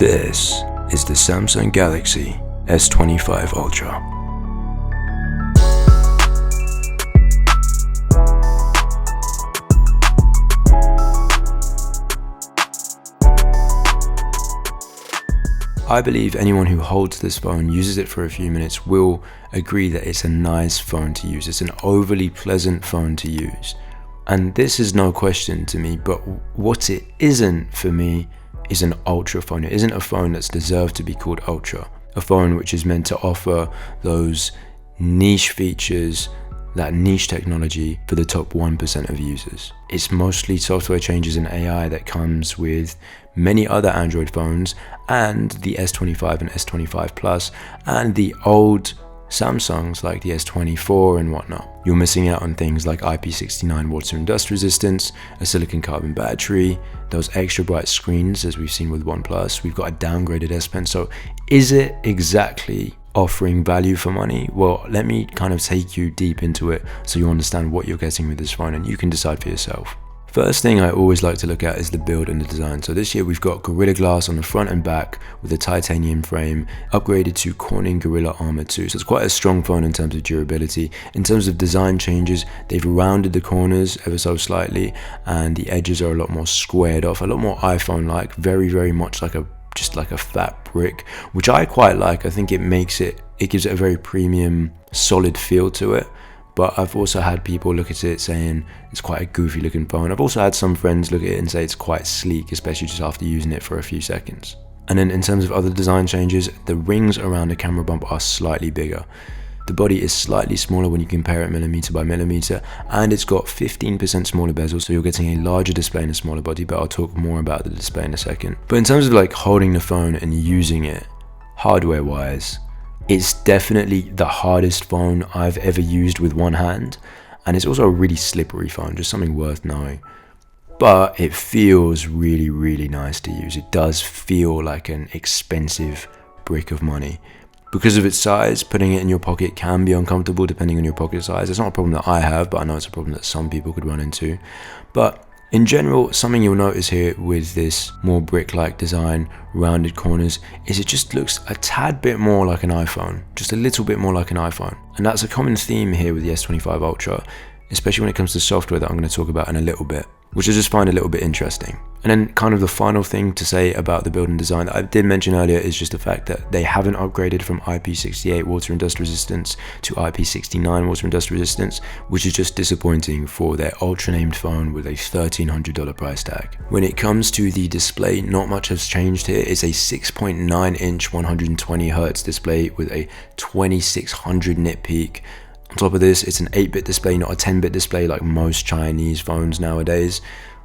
This is the Samsung Galaxy S25 Ultra. I believe anyone who holds this phone, uses it for a few minutes, will agree that it's a nice phone to use. It's an overly pleasant phone to use. And this is no question to me, but what it isn't for me is an Ultra phone. It isn't a phone that's deserved to be called Ultra. A phone which is meant to offer those niche features, that niche technology for the top 1% of users. It's mostly software changes and AI that comes with many other Android phones and the S25 and S25 Plus and the old Samsungs like the S24 and whatnot. You're missing out on things like IP69 water and dust resistance, a silicon carbon battery, those extra bright screens as we've seen with OnePlus. We've got a downgraded S Pen. So is it exactly offering value for money? Well, let me kind of take you deep into it so you understand what you're getting with this phone and you can decide for yourself. First thing I always like to look at is the build and the design. So this year we've got Gorilla Glass on the front and back with a titanium frame, upgraded to Corning Gorilla Armor 2. So it's quite a strong phone in terms of durability. In terms of design changes, they've rounded the corners ever so slightly and the edges are a lot more squared off, a lot more iPhone-like, very much like just like a fat brick, which I quite like. I think it gives it a very premium, solid feel to it. But I've also had people look at it saying it's quite a goofy looking phone. I've also had some friends look at it and say it's quite sleek, especially just after using it for a few seconds. And then in terms of other design changes, the rings around the camera bump are slightly bigger. The body is slightly smaller when you compare it millimeter by millimeter, and it's got 15% smaller bezel, so you're getting a larger display and a smaller body, but I'll talk more about the display in a second. But in terms of like holding the phone and using it, hardware wise, it's definitely the hardest phone I've ever used with one hand, and it's also a really slippery phone, just something worth knowing. But it feels really nice to use. It does feel like an expensive brick of money. Because of its size, putting it in your pocket can be uncomfortable depending on your pocket size. It's not a problem that I have, but I know it's a problem that some people could run into. But in general, something you'll notice here with this more brick-like design, rounded corners, is it just looks a tad bit more like an iPhone, just a little bit more like an iPhone. And that's a common theme here with the S25 Ultra, especially when it comes to software that I'm going to talk about in a little bit, which I just find a little bit interesting. And then kind of the final thing to say about the build and design that I did mention earlier is just the fact that they haven't upgraded from IP68 water and dust resistance to IP69 water and dust resistance, which is just disappointing for their ultra named phone with a $1,300 price tag. When it comes to the display, not much has changed here. It's a 6.9 inch 120Hz display with a 2600 nit peak. On top of this, it's an 8-bit display, not a 10-bit display like most Chinese phones nowadays.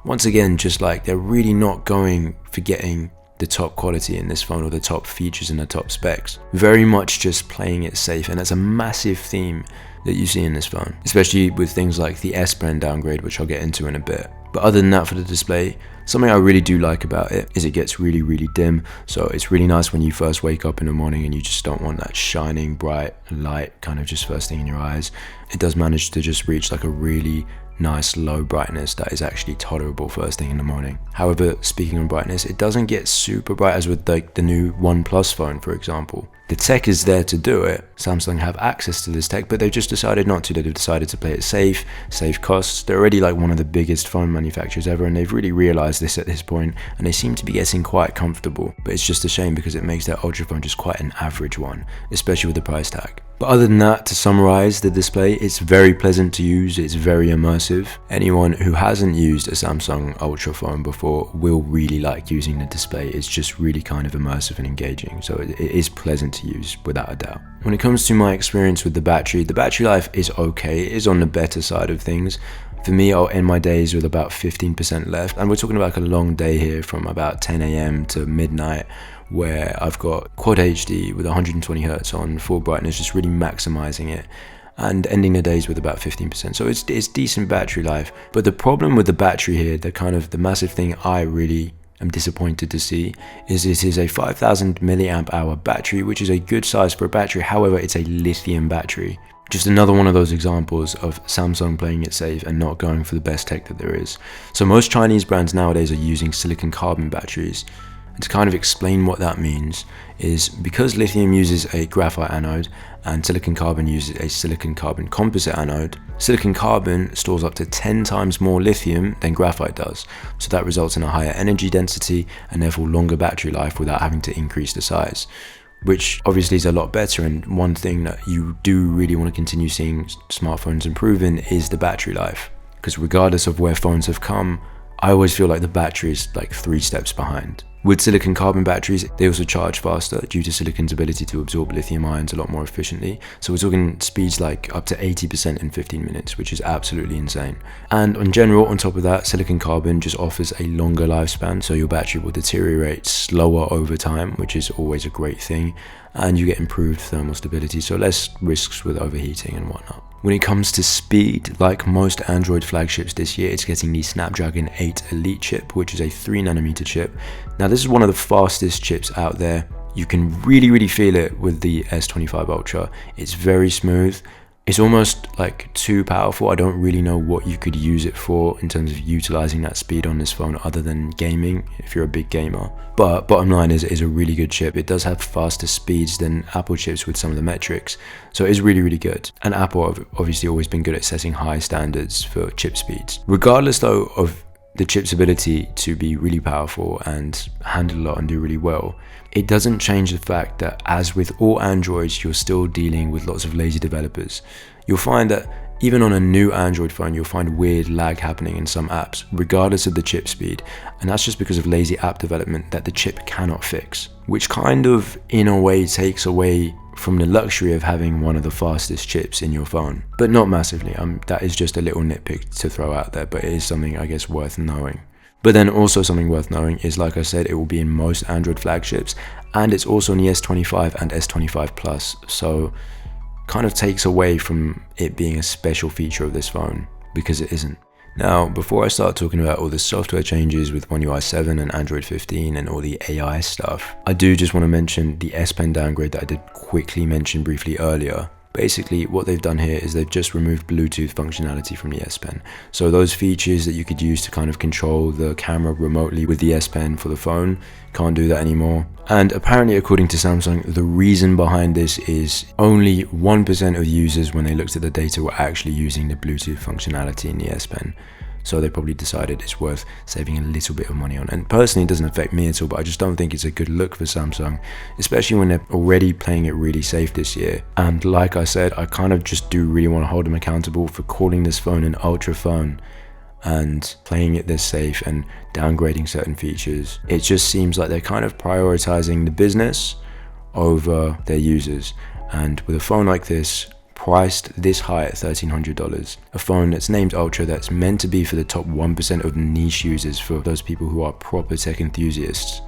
Once again, just like they're really not going for getting the top quality in this phone or the top features and the top specs. Very much just playing it safe, and that's a massive theme that you see in this phone, especially with things like the S Pen downgrade, which I'll get into in a bit. But other than that, for the display, something I really do like about it is it gets really dim. So it's really nice when you first wake up in the morning and you just don't want that shining bright light kind of just first thing in your eyes. It does manage to just reach like a really nice low brightness that is actually tolerable first thing in the morning. However, speaking on brightness, it doesn't get super bright as with like the new OnePlus phone, for example. The tech is there to do it. Samsung have access to this tech, but they've just decided not to. They've decided to play it safe, save costs. They're already like one of the biggest phone manufacturers ever, and they've really realized this at this point, and they seem to be getting quite comfortable. But it's just a shame because it makes their Ultra phone just quite an average one, especially with the price tag. But other than that, to summarize the display, it's very pleasant to use, it's very immersive. Anyone who hasn't used a Samsung Ultra phone before will really like using the display. It's just really kind of immersive and engaging, so it is pleasant to use without a doubt. When it comes to my experience with the battery life is okay. It is on the better side of things. For me, I'll end my days with about 15% left, and we're talking about like a long day here from about 10 AM to midnight, where I've got Quad HD with 120Hz on full brightness, just really maximizing it and ending the days with about 15%. So it's decent battery life. But the problem with the battery here, the massive thing I really am disappointed to see is it is a 5000 milliamp hour battery, which is a good size for a battery. However, it's a lithium battery. Just another one of those examples of Samsung playing it safe and not going for the best tech that there is. So most Chinese brands nowadays are using silicon carbon batteries. And to kind of explain what that means is because lithium uses a graphite anode and silicon carbon uses a silicon carbon composite anode, silicon carbon stores up to 10 times more lithium than graphite does. So that results in a higher energy density and therefore longer battery life without having to increase the size, which obviously is a lot better. And one thing that you do really want to continue seeing smartphones improving is the battery life, because regardless of where phones have come, I always feel like the battery is like 3 steps behind. With silicon carbon batteries, they also charge faster due to silicon's ability to absorb lithium ions a lot more efficiently. So we're talking speeds like up to 80% in 15 minutes, which is absolutely insane. And in general, on top of that, silicon carbon just offers a longer lifespan, so your battery will deteriorate slower over time, which is always a great thing. And you get improved thermal stability, so less risks with overheating and whatnot. When it comes to speed, like most Android flagships this year, it's getting the Snapdragon 8 Elite chip, which is a 3nm chip. Now this is one of the fastest chips out there. You can really feel it with the S25 Ultra. It's very smooth. It's almost like too powerful. I don't really know what you could use it for in terms of utilizing that speed on this phone other than gaming, if you're a big gamer. But bottom line is, it is a really good chip. It does have faster speeds than Apple chips with some of the metrics. So it is really good. And Apple have obviously always been good at setting high standards for chip speeds. Regardless though of the chip's ability to be really powerful and handle a lot and do really well, it doesn't change the fact that, as with all Androids, you're still dealing with lots of lazy developers. You'll find that even on a new Android phone, you'll find weird lag happening in some apps, regardless of the chip speed. And that's just because of lazy app development that the chip cannot fix, which kind of, in a way, takes away from the luxury of having one of the fastest chips in your phone. But not massively. That is just a little nitpick to throw out there, but it is something, I guess, worth knowing. But then also something worth knowing is, like I said, it will be in most Android flagships, and it's also on the S25 and S25 Plus, so kind of takes away from it being a special feature of this phone, because it isn't. Now, before I start talking about all the software changes with OneUI 7 and Android 15 and all the AI stuff, I do just want to mention the S Pen downgrade that I did quickly mention briefly earlier. Basically, what they've done here is they've just removed Bluetooth functionality from the S Pen. So those features that you could use to kind of control the camera remotely with the S Pen for the phone, can't do that anymore. And apparently, according to Samsung, the reason behind this is only 1% of users, when they looked at the data, were actually using the Bluetooth functionality in the S Pen. So they probably decided it's worth saving a little bit of money on. And personally, it doesn't affect me at all, but I just don't think it's a good look for Samsung, especially when they're already playing it really safe this year. And like I said, I kind of just do really want to hold them accountable for calling this phone an Ultra phone and playing it this safe and downgrading certain features. It just seems like they're kind of prioritizing the business over their users. And with a phone like this, priced this high at $1,300, a phone that's named Ultra, that's meant to be for the top 1% of niche users, for those people who are proper tech enthusiasts.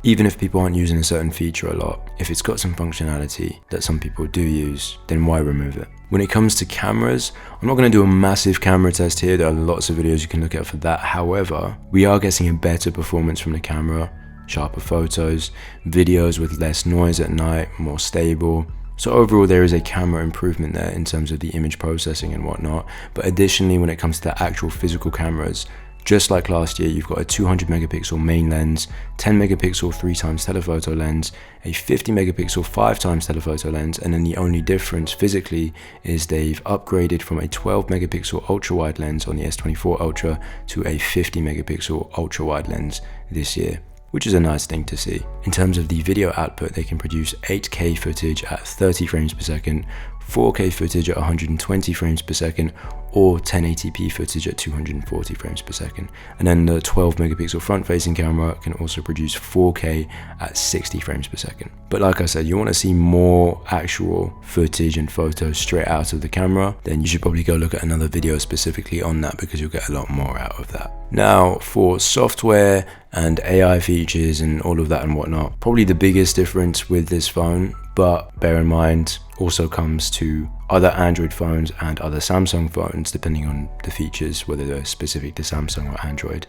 Even if people aren't using a certain feature a lot, if it's got some functionality that some people do use, then why remove it? When it comes to cameras, I'm not going to do a massive camera test here. There are lots of videos you can look at for that. However, we are getting a better performance from the camera, sharper photos, videos with less noise at night, more stable. So overall, there is a camera improvement there in terms of the image processing and whatnot. But additionally, when it comes to the actual physical cameras, just like last year, you've got a 200 megapixel main lens, 10 megapixel 3x telephoto lens, a 50 megapixel 5x telephoto lens, and then the only difference physically is they've upgraded from a 12 megapixel ultra wide lens on the S24 Ultra to a 50 megapixel ultra wide lens this year, which is a nice thing to see. In terms of the video output, they can produce 8K footage at 30 frames per second, 4K footage at 120 frames per second, or 1080p footage at 240 frames per second. And then the 12 megapixel front-facing camera can also produce 4K at 60 frames per second. But like I said, you want to see more actual footage and photos straight out of the camera, then you should probably go look at another video specifically on that, because you'll get a lot more out of that. Now, for software and AI features and all of that and whatnot, probably the biggest difference with this phone, but bear in mind, also comes to other Android phones and other Samsung phones, depending on the features, whether they're specific to Samsung or Android.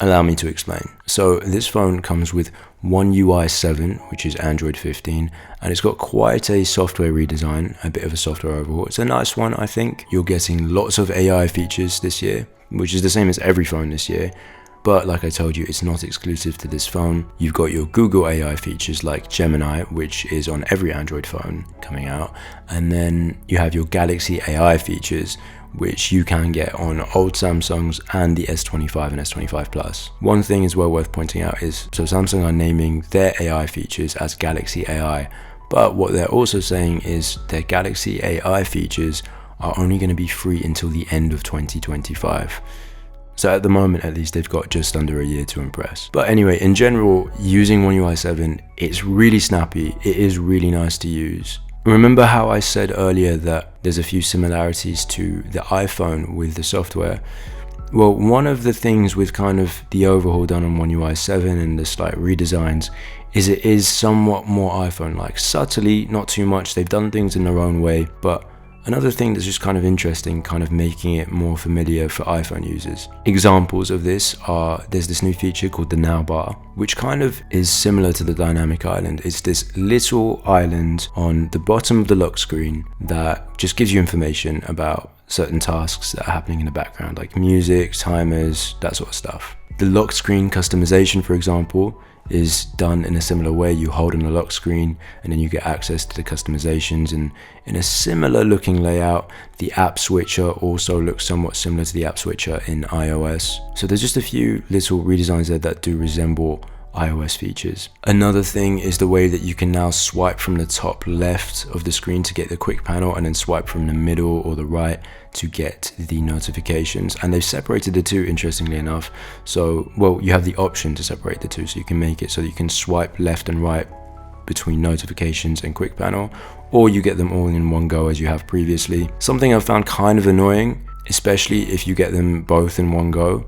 Allow me to explain. So this phone comes with OneUI 7, which is Android 15, and it's got quite a software redesign, a bit of a software overhaul. It's a nice one, I think. You're getting lots of AI features this year, which is the same as every phone this year. But like I told you, it's not exclusive to this phone. You've got your Google AI features like Gemini, which is on every Android phone coming out. And then you have your Galaxy AI features, which you can get on old Samsungs and the S25 and S25 Plus. One thing is well worth pointing out is, so Samsung are naming their AI features as Galaxy AI, but what they're also saying is their Galaxy AI features are only going to be free until the end of 2025. So at the moment, at least, they've got just under a year to impress. But anyway, in general, using OneUI 7, it's really snappy. It is really nice to use. Remember how I said earlier that there's a few similarities to the iPhone with the software? Well, one of the things with kind of the overhaul done on OneUI 7 and the slight redesigns is it is somewhat more iPhone-like. Subtly, not too much. They've done things in their own way, but another thing that's just kind of interesting, kind of making it more familiar for iPhone users. Examples of this are, there's this new feature called the Now bar, which kind of is similar to the dynamic island. It's this little island on the bottom of the lock screen that just gives you information about certain tasks that are happening in the background, like music, timers, that sort of stuff. The lock screen customization, for example, is done in a similar way. You hold on the lock screen and then you get access to the customizations, and in a similar looking layout. The app switcher also looks somewhat similar to the app switcher in iOS. So there's just a few little redesigns there that do resemble iOS features. Another thing is the way that you can now swipe from the top left of the screen to get the quick panel, and then swipe from the middle or the right to get the notifications. And they've separated the two, interestingly enough. So, well, you have the option to separate the two, so you can make it so you can swipe left and right between notifications and quick panel, or you get them all in one go as you have previously. Something I've found kind of annoying, especially if you get them both in one go,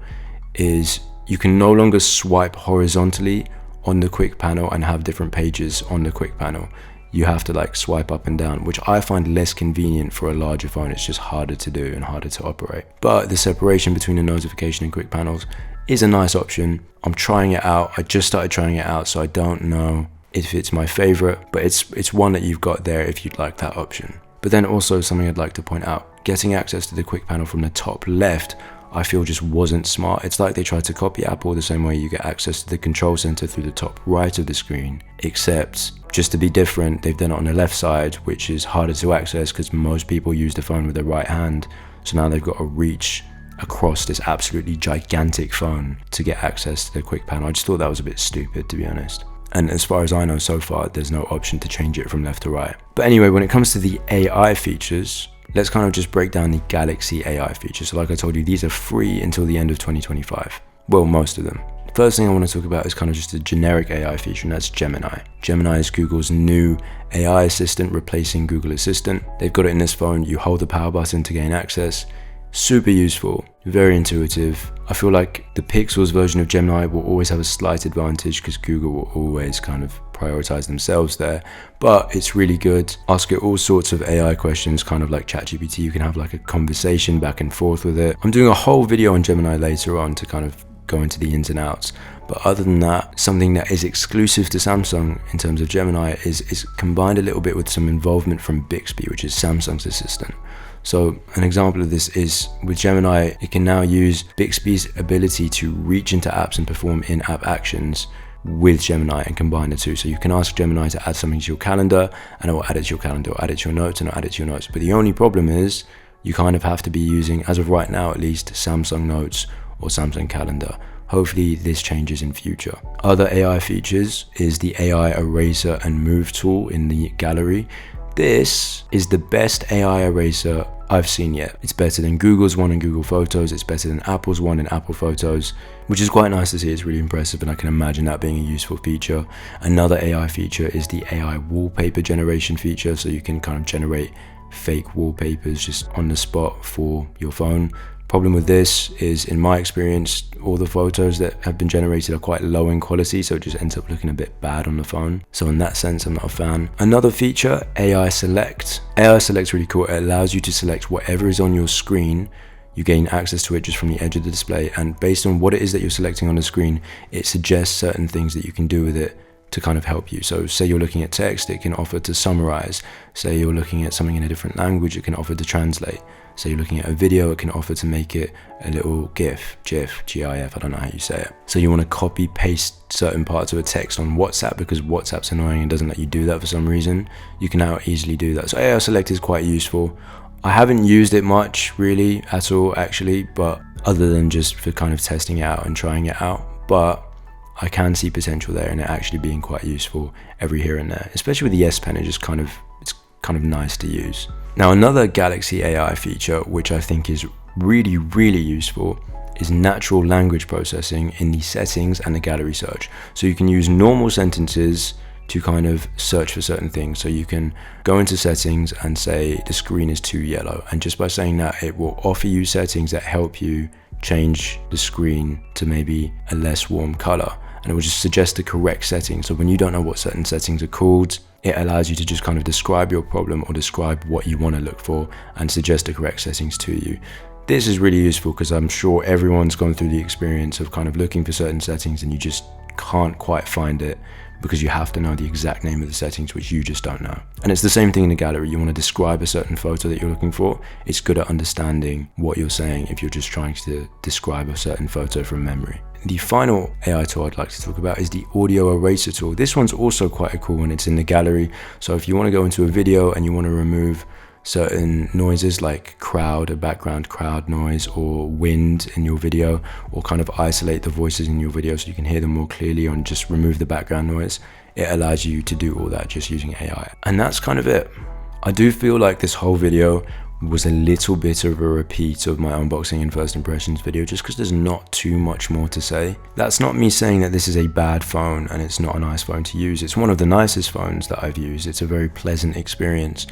is you can no longer swipe horizontally on the quick panel and have different pages on the quick panel. You have to like swipe up and down, which I find less convenient for a larger phone. It's just harder to do and harder to operate. But the separation between the notification and quick panels is a nice option. I'm trying it out. I just started trying it out, so I don't know if it's my favorite, but it's one that you've got there if you'd like that option. But then also something I'd like to point out, getting access to the quick panel from the top left, I feel just wasn't smart. It's like they tried to copy Apple the same way you get access to the control center through the top right of the screen, except just to be different, they've done it on the left side, which is harder to access because most people use the phone with their right hand. So now they've got to reach across this absolutely gigantic phone to get access to the quick panel. I just thought that was a bit stupid, to be honest. And as far as I know so far, there's no option to change it from left to right. But anyway, when it comes to the AI features, let's kind of just break down the Galaxy AI features. So like I told you, these are free until the end of 2025. Well, most of them. First thing I want to talk about is kind of just a generic AI feature, and that's Gemini. Gemini is Google's new AI assistant replacing Google Assistant. They've got it in this phone. You hold the power button to gain access. Super useful, very intuitive. I feel like the Pixel's version of Gemini will always have a slight advantage because Google will always kind of prioritize themselves there, but it's really good. Ask it all sorts of AI questions, kind of like ChatGPT. You can have like a conversation back and forth with it. I'm doing a whole video on Gemini later on to kind of go into the ins and outs. But other than that, something that is exclusive to Samsung in terms of Gemini is combined a little bit with some involvement from Bixby, which is Samsung's assistant. So an example of this is with Gemini, it can now use Bixby's ability to reach into apps and perform in-app actions with Gemini and combine the two. So you can ask Gemini to add something to your calendar and it will add it to your calendar, or add it to your notes and it'll add it to your notes. But the only problem is you kind of have to be using, as of right now at least, Samsung Notes or Samsung Calendar. Hopefully this changes in future. Other AI features is the AI eraser and move tool in the gallery. This is the best AI eraser I've seen yet. It's better than Google's one in Google Photos. It's better than Apple's one in Apple Photos, which is quite nice to see. It's really impressive, and I can imagine that being a useful feature. Another AI feature is the AI wallpaper generation feature. So you can kind of generate fake wallpapers just on the spot for your phone. Problem with this is, in my experience, all the photos that have been generated are quite low in quality, so it just ends up looking a bit bad on the phone. So in that sense, I'm not a fan. Another feature, AI Select. AI Select's really cool. It allows you to select whatever is on your screen. You gain access to it just from the edge of the display, and based on what it is that you're selecting on the screen, it suggests certain things that you can do with it to kind of help you. So say you're looking at text, it can offer to summarize. Say you're looking at something in a different language, it can offer to translate. Say you're looking at a video, it can offer to make it a little GIF, GIF, I don't know how you say it. So you want to copy paste certain parts of a text on WhatsApp because WhatsApp's annoying and doesn't let you do that for some reason. You can now easily do that. So AI Select is quite useful. I haven't used it much really at all actually, but other than just for kind of testing it out and trying it out. But I can see potential there in it actually being quite useful every here and there, especially with the S Pen. It's kind of nice to use. Now another Galaxy AI feature which I think is really useful is natural language processing in the settings and the gallery search. So you can use normal sentences to kind of search for certain things. So you can go into settings and say the screen is too yellow, and just by saying that, it will offer you settings that help you change the screen to maybe a less warm color, and it will just suggest the correct settings. So when you don't know what certain settings are called, it allows you to just kind of describe your problem or describe what you want to look for and suggest the correct settings to you. This is really useful because I'm sure everyone's gone through the experience of kind of looking for certain settings and you just can't quite find it because you have to know the exact name of the settings, which you just don't know. And it's the same thing in the gallery. You want to describe a certain photo that you're looking for. It's good at understanding what you're saying if you're just trying to describe a certain photo from memory. The final AI tool I'd like to talk about is the audio eraser tool. This one's also quite a cool one. It's in the gallery. So if you want to go into a video and you want to remove certain noises like a background crowd noise, or wind in your video, or kind of isolate the voices in your video so you can hear them more clearly, and just remove the background noise, it allows you to do all that just using AI. And that's kind of it. I do feel like this whole video was a little bit of a repeat of my unboxing and first impressions video, just because there's not too much more to say. That's not me saying that this is a bad phone and it's not a nice phone to use. It's one of the nicest phones that I've used. It's a very pleasant experience.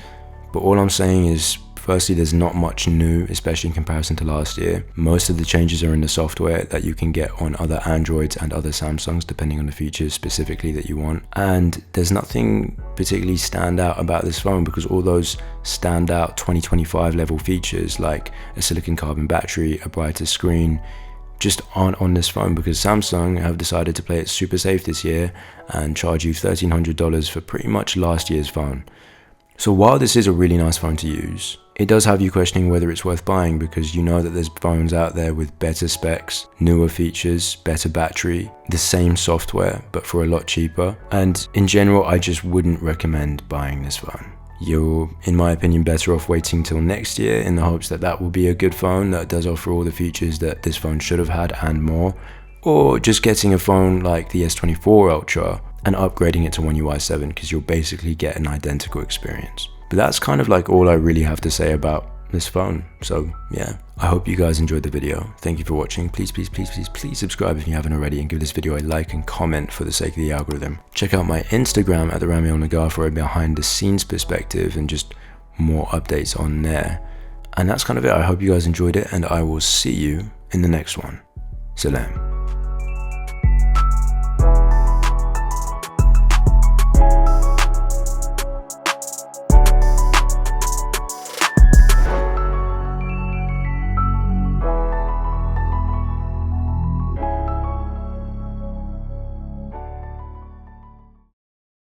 But all I'm saying is, firstly, there's not much new, especially in comparison to last year. Most of the changes are in the software that you can get on other Androids and other Samsungs, depending on the features specifically that you want. And there's nothing particularly stand out about this phone, because all those standout 2025 level features like a silicon carbon battery, a brighter screen, just aren't on this phone, because Samsung have decided to play it super safe this year and charge you $1,300 for pretty much last year's phone. So while this is a really nice phone to use, it does have you questioning whether it's worth buying, because you know that there's phones out there with better specs, newer features, better battery, the same software, but for a lot cheaper. And in general, I just wouldn't recommend buying this phone. You're, in my opinion, better off waiting till next year in the hopes that that will be a good phone that does offer all the features that this phone should have had and more. Or just getting a phone like the S25 Ultra and upgrading it to OneUI 7, because you'll basically get an identical experience. But that's kind of like all I really have to say about this phone. So yeah, I hope you guys enjoyed the video. Thank you for watching. Please subscribe if you haven't already, and give this video a like and comment for the sake of the algorithm. Check out my Instagram at El-Naggar for a behind the scenes perspective and just more updates on there. And that's kind of it. I hope you guys enjoyed it, and I will see you in the next one. Salam.